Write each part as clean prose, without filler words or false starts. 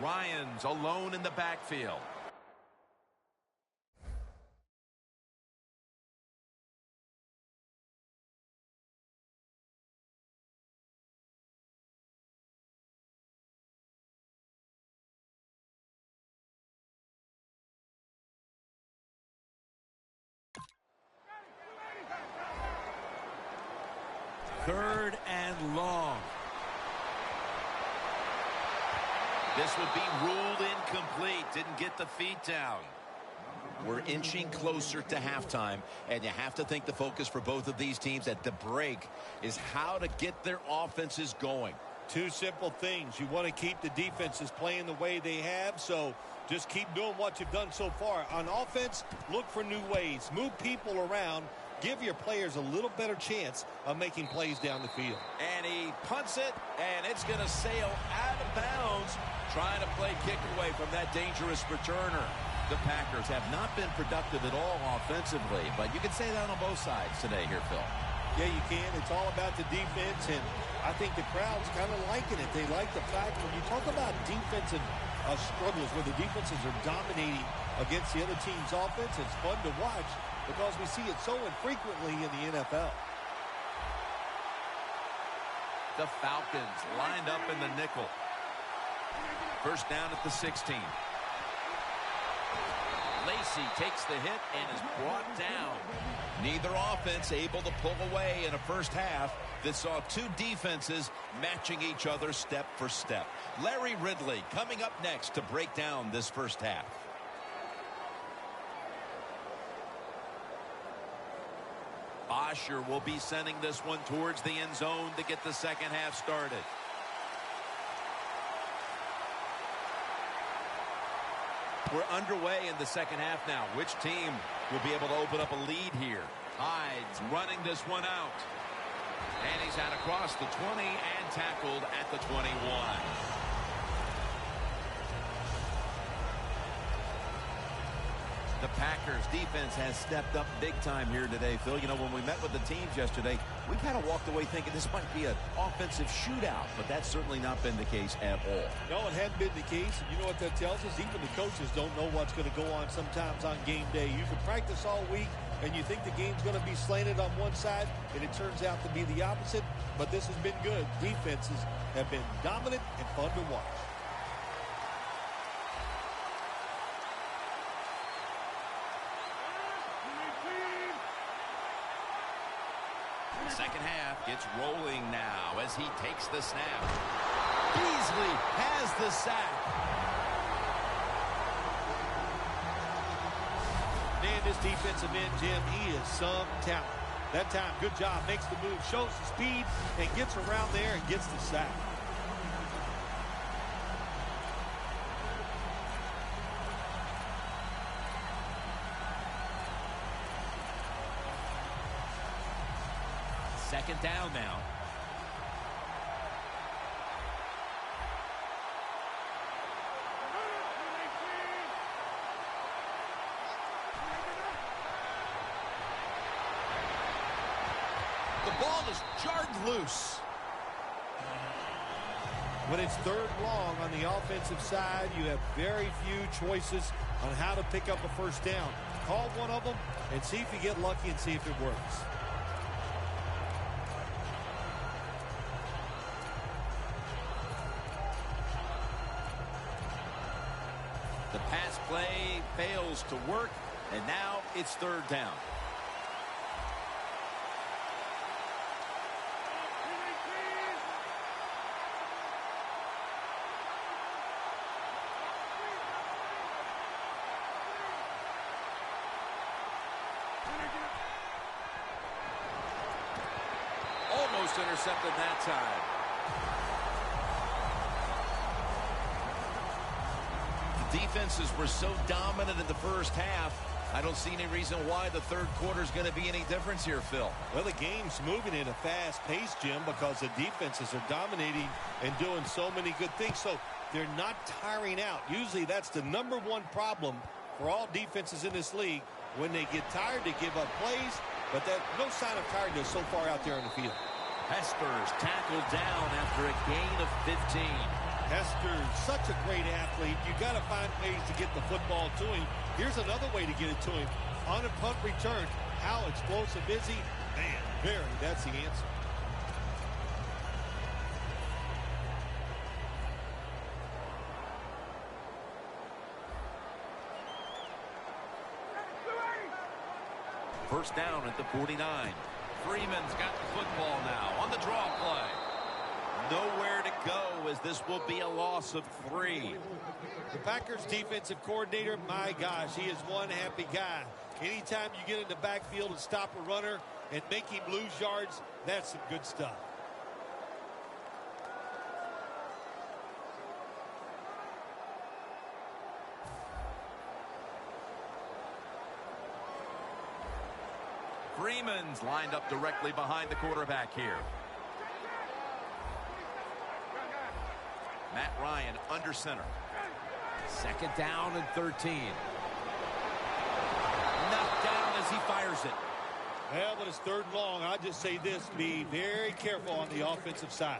Ryans alone in the backfield. Third and long. This would be ruled incomplete. Didn't get the feet down. We're inching closer to halftime, and you have to think the focus for both of these teams at the break is how to get their offenses going. Two simple things. You want to keep the defenses playing the way they have, so just keep doing what you've done so far. On offense, look for new ways. Move people around. Give your players a little better chance of making plays down the field. And he punts it, and it's going to sail out of bounds, trying to play kick away from that dangerous returner. The Packers have not been productive at all offensively, but you can say that on both sides today here, Phil. Yeah, you can. It's all about the defense, and I think the crowd's kind of liking it. They like the fact when you talk about defensive struggles where the defenses are dominating against the other team's offense, it's fun to watch because we see it so infrequently in the NFL. The Falcons lined up in the nickel. First down at the 16. Lacey takes the hit and is brought down. Neither offense able to pull away in a first half that saw two defenses matching each other step for step. Larry Ridley coming up next to break down this first half. Bosher will be sending this one towards the end zone to get the second half started. We're underway in the second half now. Which team will be able to open up a lead here? Hyde's running this one out. And he's out across the 20 and tackled at the 21. The Packers defense has stepped up big time here today, Phil. You know, when we met with the teams yesterday, we kind of walked away thinking this might be an offensive shootout, but that's certainly not been the case at all. No, it hadn't been the case, and you know what that tells us? Even the coaches don't know what's going to go on sometimes on game day. You can practice all week, and you think the game's going to be slanted on one side, and it turns out to be the opposite, but this has been good. Defenses have been dominant and fun to watch. Second half gets rolling now as he takes the snap. Beasley has the sack. Man, this defensive end, Jim, he is some talent. That time, good job, makes the move, shows the speed, and gets around there and gets the sack. Second down now. The ball is jarred loose. When it's third long on the offensive side, you have very few choices on how to pick up a first down. Call one of them and see if you get lucky and see if it works. The pass play fails to work, and now it's third down. Almost intercepted that time. Defenses were so dominant in the first half. I don't see any reason why the third quarter is going to be any difference here, Phil. Well, the game's moving at a fast pace, Jim, because the defenses are dominating and doing so many good things. So they're not tiring out. Usually that's the number one problem for all defenses in this league. When they get tired, they give up plays, but no sign of tiredness so far out there on the field. Hesper's tackled down after a gain of 15. Hester's such a great athlete. You got to find ways to get the football to him. Here's another way to get it to him. On a punt return, how explosive is he? Man, very. That's the answer. First down at the 49. Freeman's got the football now on the draw play. Nowhere to go, as this will be a loss of 3. The Packers defensive coordinator, my gosh, he is one happy guy. Anytime you get in the backfield and stop a runner and make him lose yards, that's some good stuff. Freeman's lined up directly behind the quarterback here. Matt Ryan under center. Second down and 13. Knocked down as he fires it. Well, but it's third and long. I'll just say this, be very careful on the offensive side.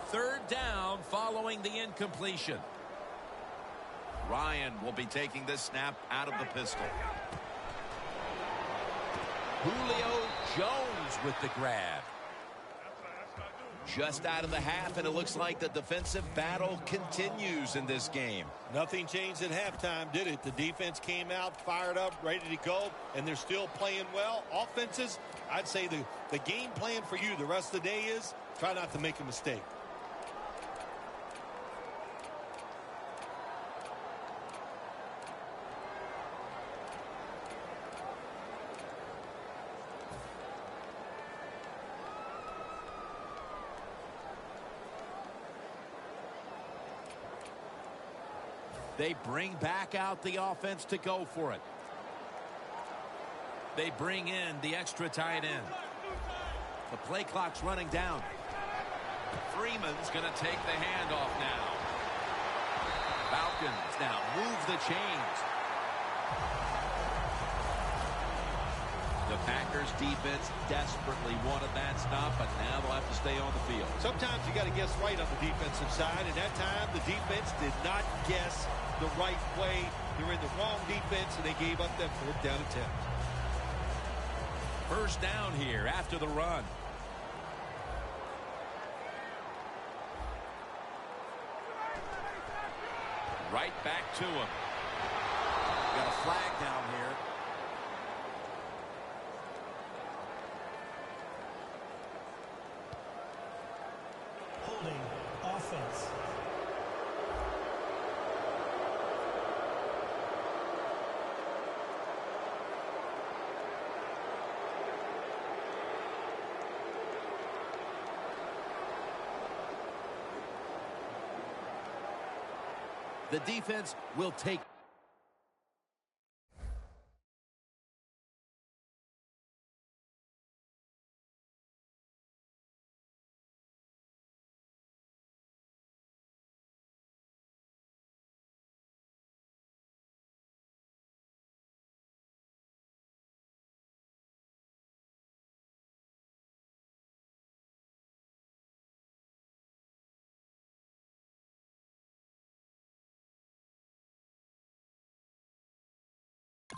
Third down following the incompletion. Ryan will be taking this snap out of the pistol. Julio Jones with the grab. Just out of the half, and it looks like the defensive battle continues in this game. Nothing changed at halftime, did it? The defense came out, fired up, ready to go, and they're still playing well. Offenses, I'd say the game plan for you the rest of the day is try not to make a mistake. They bring back out the offense to go for it. They bring in the extra tight end. The play clock's running down. Freeman's going to take the handoff now. Falcons now move the chains. The Packers defense desperately wanted that stop, but now they'll have to stay on the field. Sometimes you got to guess right on the defensive side, and that time the defense did not guess the right way. They're in the wrong defense, and they gave up that fourth down attempt. First down here after the run. Right back to him. Got a flag down here. Holding offense. The defense will take.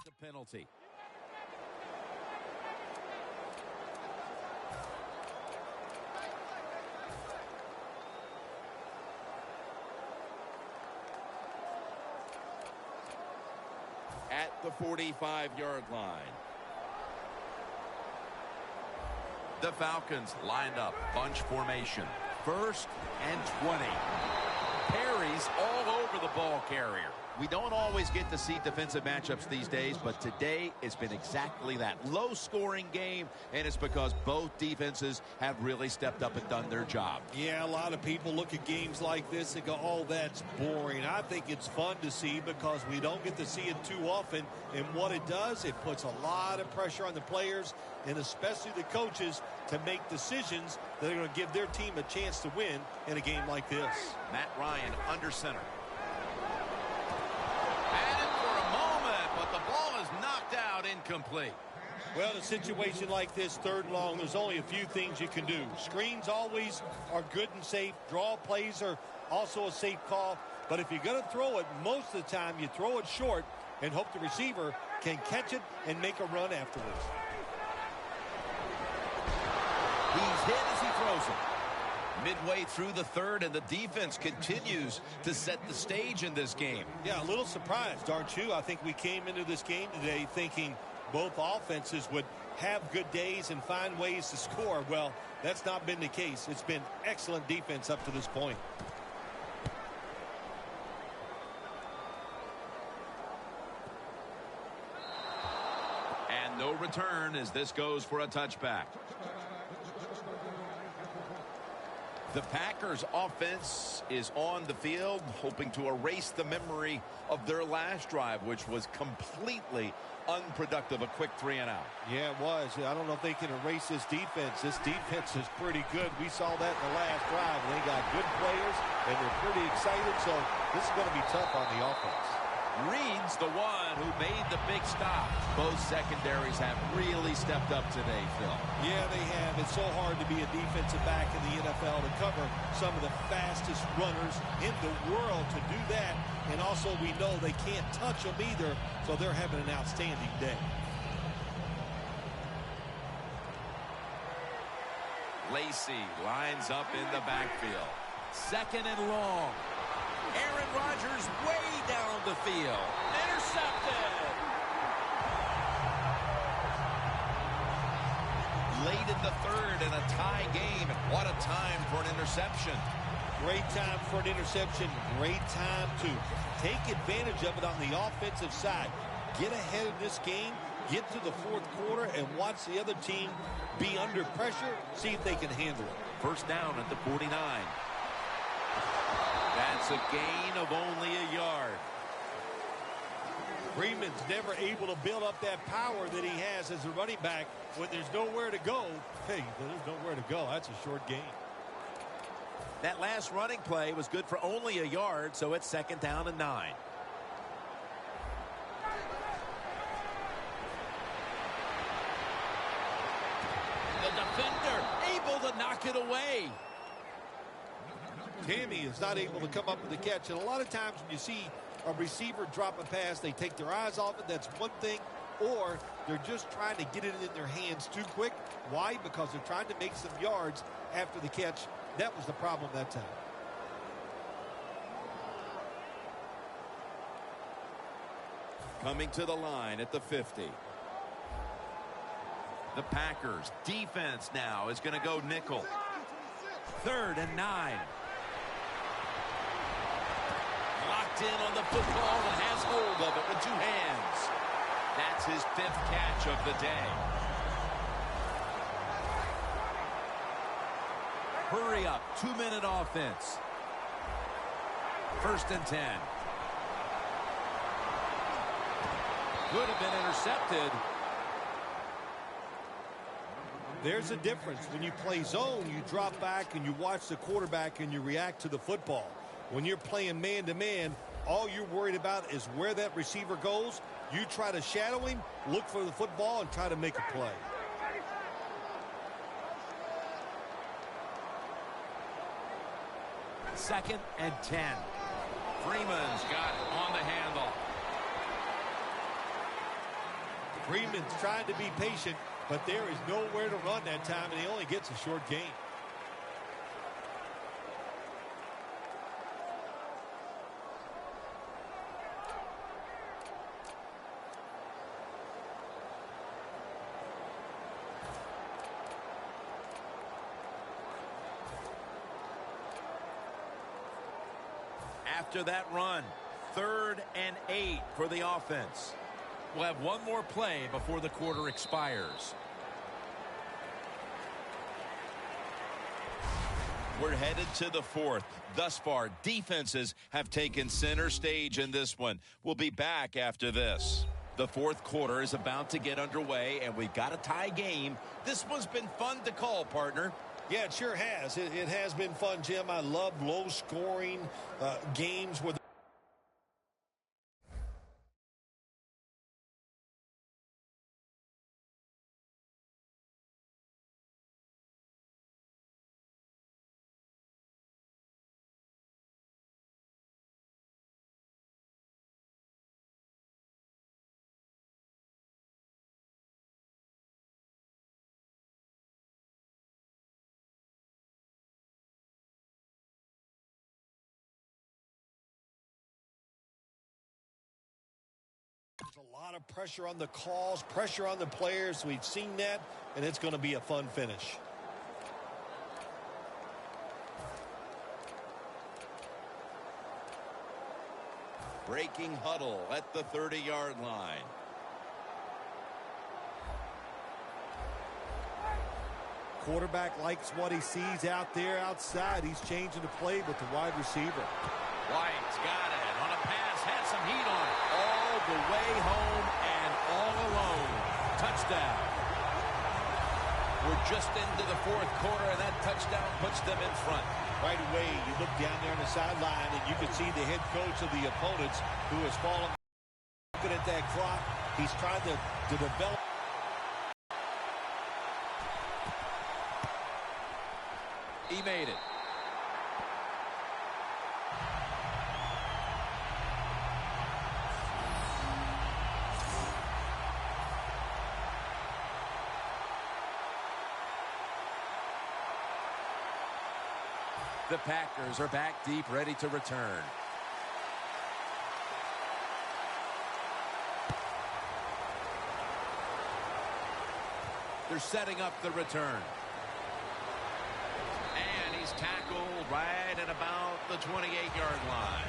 The penalty. At the 45-yard line. The Falcons lined up, bunch formation. First and 20. Perry's all over the ball carrier. We don't always get to see defensive matchups these days, but today it's been exactly that. Low-scoring game, and it's because both defenses have really stepped up and done their job. Yeah, a lot of people look at games like this and go, oh, that's boring. I think it's fun to see because we don't get to see it too often, and what it does, it puts a lot of pressure on the players and especially the coaches to make decisions that are going to give their team a chance to win in a game like this. Matt Ryan under center. incomplete. Well, in a situation like this, 3rd and long, there's only a few things you can do. Screens always are good and safe. Draw plays are also a safe call. But if you're going to throw it, most of the time you throw it short and hope the receiver can catch it and make a run afterwards. He's hit as he throws it. Midway through the 3rd, and the defense continues to set the stage in this game. Yeah, a little surprised, aren't you? I think we came into this game today thinking both offenses would have good days and find ways to score. Well, that's not been the case. It's been excellent defense up to this point. And no return as this goes for a touchback. The Packers offense is on the field, hoping to erase the memory of their last drive, which was completely unproductive. A quick 3 and out. Yeah, it was. I don't know if they can erase this defense. This defense is pretty good. We saw that in the last drive. They got good players, and they're pretty excited, so this is going to be tough on the offense. Reed's the one who made the big stop. Both secondaries have really stepped up today, Phil. Yeah, they have. It's so hard to be a defensive back in the NFL to cover some of the fastest runners in the world to do that. And also we know they can't touch them either, so they're having an outstanding day. Lacy lines up in the backfield. 2nd and long. Aaron Rodgers way down the field. Intercepted. Late in the 3rd and a tie game. What a time for an interception. Great time for an interception. Great time to take advantage of it on the offensive side. Get ahead of this game. Get to the 4th quarter and watch the other team be under pressure. See if they can handle it. 1st down at the 49. That's a gain of only a yard. Freeman's never able to build up that power that he has as a running back when there's nowhere to go. Hey, there's nowhere to go. That's a short gain. That last running play was good for only a yard, so it's 2nd down and 9. The defender able to knock it away. Tammy is not able to come up with the catch. And a lot of times when you see a receiver drop a pass, they take their eyes off it. That's one thing. Or they're just trying to get it in their hands too quick. Why? Because they're trying to make some yards after the catch. That was the problem that time. Coming to the line at the 50. The Packers defense now is going to go nickel. 3rd and 9. Locked in on the football and has hold of it with 2 hands. That's his 5th catch of the day. Hurry up, 2-minute offense. 1st and 10. Could have been intercepted. There's a difference. When you play zone, you drop back and you watch the quarterback and you react to the football. When you're playing man-to-man, all you're worried about is where that receiver goes. You try to shadow him, look for the football, and try to make a play. Second and 10. Freeman's got it on the handle. Freeman's trying to be patient, but there is nowhere to run that time, and he only gets a short gain. After that run, 3rd and 8 for the offense. We'll have one more play before the quarter expires. We're headed to the 4th. Thus far, defenses have taken center stage in this one. We'll be back after this. The 4th quarter is about to get underway, and we've got a tie game. This one's been fun to call, partner. Yeah, it sure has. It has been fun, Jim. I love low-scoring games where A lot of pressure on the calls, pressure on the players. We've seen that, and it's going to be a fun finish. Breaking huddle at the 30-yard line. Quarterback likes what he sees out there outside. He's changing the play with the wide receiver. White's got it on a pass, had some heat on it. All the way home and all alone. Touchdown. We're just into the fourth quarter, and that touchdown puts them in front. Right away, you look down there on the sideline, and you can see the head coach of the opponents who has fallen. Looking at that clock, he's trying to develop. He made it. The Packers are back deep, ready to return. They're setting up the return. And he's tackled right at about the 28-yard line.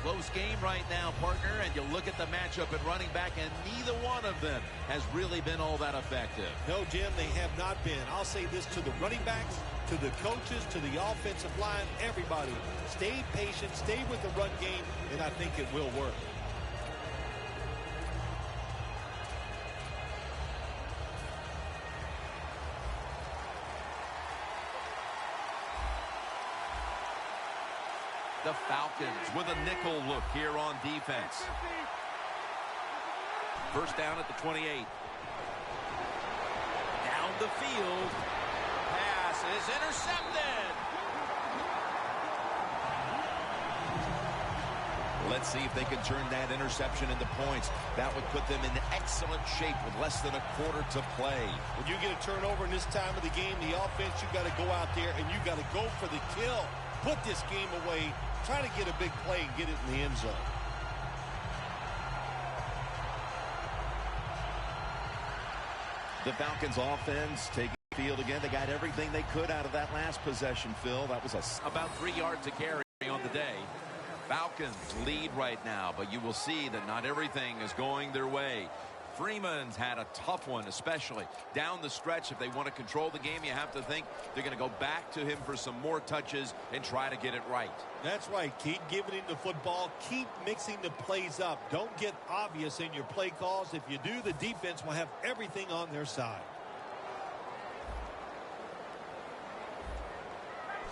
Close game right now, partner, and you look at the matchup at running back, and neither one of them has really been all that effective. No, Jim, they have not been. I'll say this to the running backs, to the coaches, to the offensive line, everybody. Stay patient, stay with the run game, and I think it will work. The Falcons with a nickel look here on defense. First down at the 28. Down the field. Pass is intercepted. Let's see if they can turn that interception into points. That would put them in excellent shape with less than a quarter to play. When you get a turnover in this time of the game, the offense, you got to go out there and you got to go for the kill. Put this game away. Try to get a big play and get it in the end zone. The Falcons offense taking the field again. They got everything they could out of that last possession, Phil. That was about 3 yards to carry on the day. Falcons lead right now, but you will see that not everything is going their way. Freeman's had a tough one, especially down the stretch. If they want to control the game, you have to think they're going to go back to him for some more touches and try to get it right. That's right. Keep giving him the football. Keep mixing the plays up. Don't get obvious in your play calls. If you do, the defense will have everything on their side.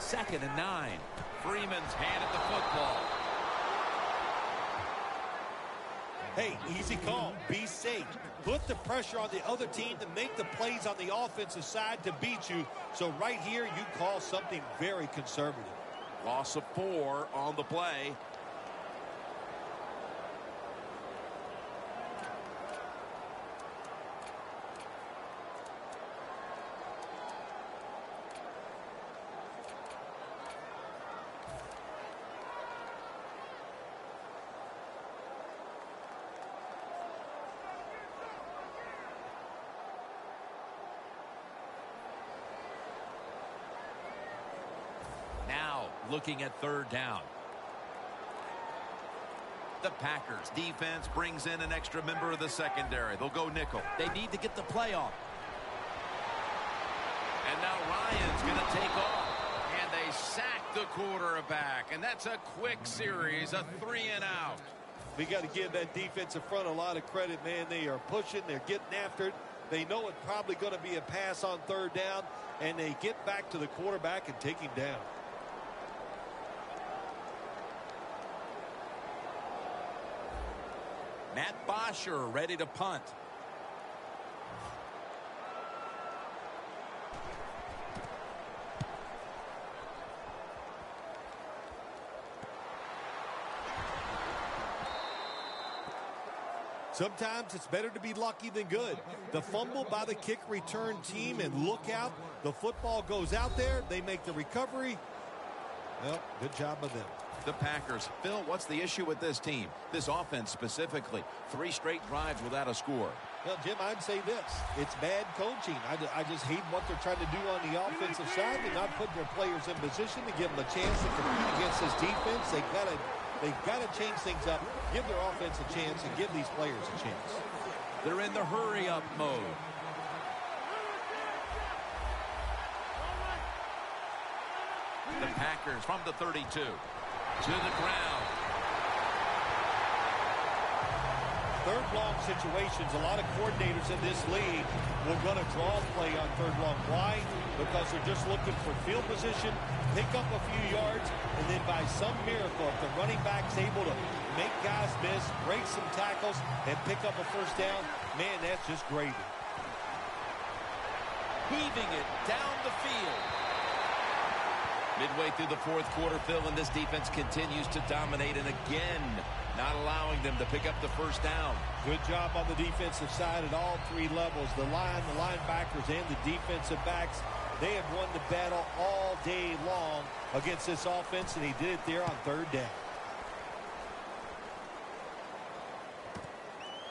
2nd and 9. Freeman's handed the football. Hey, easy call. Be safe. Put the pressure on the other team to make the plays on the offensive side to beat you. So right here, you call something very conservative. Loss of 4 on the play. Now looking at 3rd down. The Packers defense brings in an extra member of the secondary. They'll go nickel. They need to get the play off. And now Ryan's going to take off. And they sack the quarterback. And that's a quick series, a 3 and out. We got to give that defensive front a lot of credit, man. They are pushing. They're getting after it. They know it's probably going to be a pass on 3rd down. And they get back to the quarterback and take him down. Matt Bosher ready to punt. Sometimes it's better to be lucky than good. The fumble by the kick return team, and look out. The football goes out there. They make the recovery. Well, good job of them. The Packers. Phil, what's the issue with this team? This offense specifically. 3 straight drives without a score. Well, Jim, I'd say this. It's bad coaching. I just hate what they're trying to do on the offensive side. They're not putting their players in position to give them a chance to compete against this defense. They've got to change things up, give their offense a chance, and give these players a chance. They're in the hurry-up mode. The Packers from the 32 to the ground. Third long situations, a lot of coordinators in this league will run a draw play on third long. Why? Because they're just looking for field position, pick up a few yards, and then by some miracle, if the running back's able to make guys miss, break some tackles, and pick up a first down, man, that's just gravy. Heaving it down the field. Midway through the fourth quarter, Phil, and this defense continues to dominate, and again, not allowing them to pick up the first down. Good job on the defensive side at all 3 levels. The line, the linebackers, and the defensive backs, they have won the battle all day long against this offense, and he did it there on third down.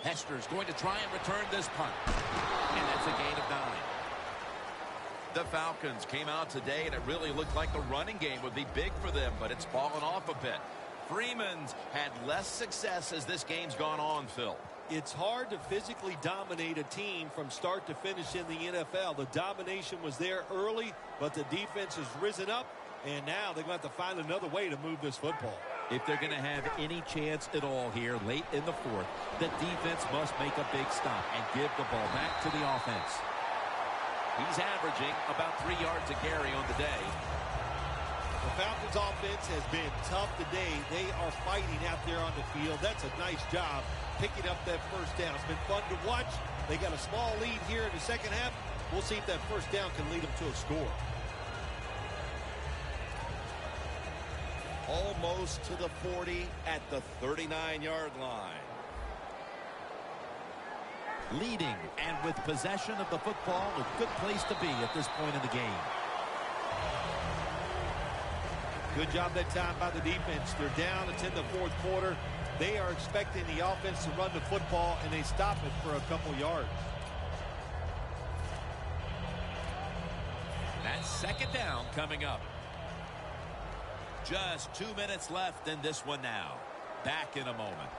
Hester's going to try and return this punt, and that's a gain of 9. The Falcons came out today, and it really looked like the running game would be big for them, but it's fallen off a bit. Freeman's had less success as this game's gone on, Phil. It's hard to physically dominate a team from start to finish in the NFL. The domination was there early, but the defense has risen up, and now they're going to have to find another way to move this football. If they're going to have any chance at all here late in the fourth, the defense must make a big stop and give the ball back to the offense. He's averaging about 3 yards a carry on the day. The Falcons offense has been tough today. They are fighting out there on the field. That's a nice job picking up that first down. It's been fun to watch. They got a small lead here in the second half. We'll see if that first down can lead them to a score. Almost to the 40 at the 39-yard line. Leading and with possession of the football, a good place to be at this point in the game. Good job that time by the defense. They're down. It's in the fourth quarter. They are expecting the offense to run the football, and they stop it for a couple yards. That's second down coming up. Just 2 minutes left in this one now. Back in a moment.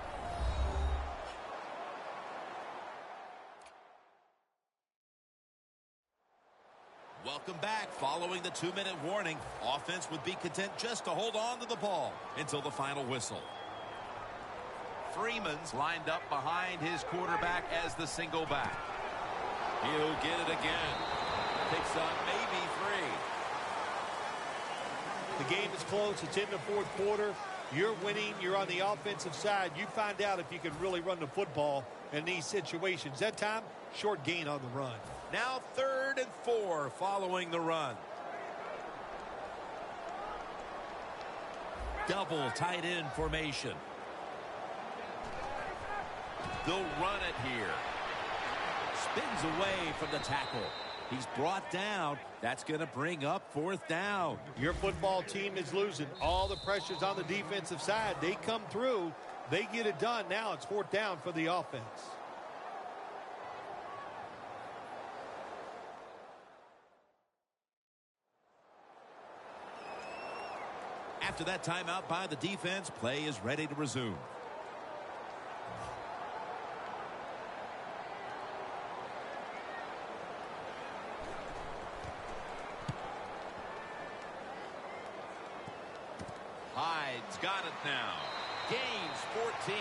Welcome back. Following the 2-minute warning, offense would be content just to hold on to the ball until the final whistle. Freeman's lined up behind his quarterback as the single back. He'll get it again. Picks up maybe 3. The game is close. It's in the fourth quarter. You're winning. You're on the offensive side. You find out if you can really run the football in these situations. That time, short gain on the run. Now 3rd and 4 following the run. Double tight end formation. They'll run it here. Spins away from the tackle. He's brought down. That's going to bring up 4th down. Your football team is losing. All the pressure's on the defensive side. They come through. They get it done. Now it's 4th down for the offense. After that timeout by the defense, play is ready to resume. Hyde's got it now. Gains 14.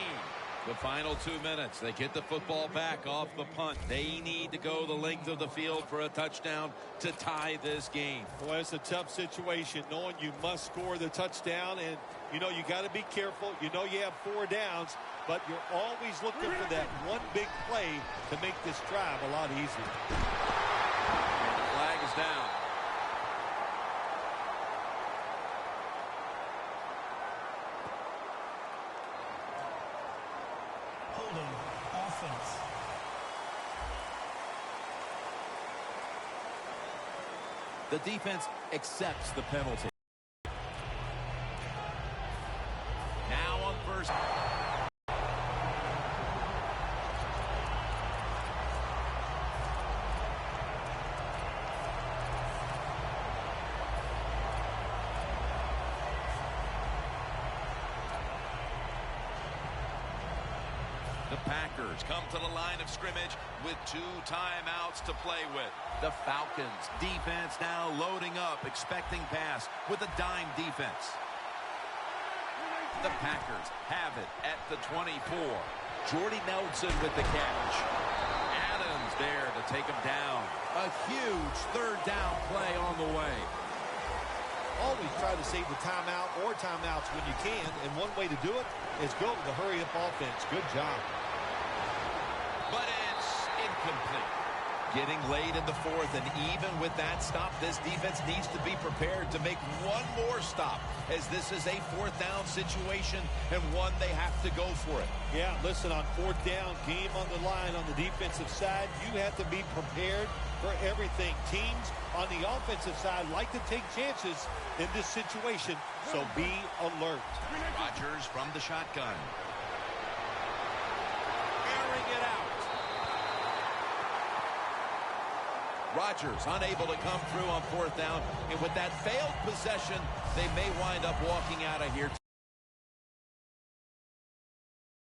The final 2 minutes. They get the football back off the punt. They need to go the length of the field for a touchdown to tie this game. Boy, it's a tough situation knowing you must score the touchdown. And, you know, you got to be careful. You know you have 4 downs, but you're always looking for that one big play to make this drive a lot easier. And the flag is down. Offense. The defense accepts the penalty. Packers come to the line of scrimmage with 2 timeouts to play with. The Falcons defense now loading up, expecting pass with a dime defense. The Packers have it at the 24. Jordy Nelson with the catch. Adams there to take him down. A huge 3rd down play on the way. Always try to save the timeout or timeouts when you can, and one way to do it is go to the hurry-up offense. Good job. But it's incomplete. Getting late in the 4th, and even with that stop, this defense needs to be prepared to make one more stop, as this is a 4th down situation and one they have to go for it. Yeah, listen, on 4th down, game on the line on the defensive side, you have to be prepared for everything. Teams on the offensive side like to take chances in this situation, so be alert. Rodgers from the shotgun. Airing it out. Rodgers unable to come through on 4th down, and with that failed possession, they may wind up walking out of here.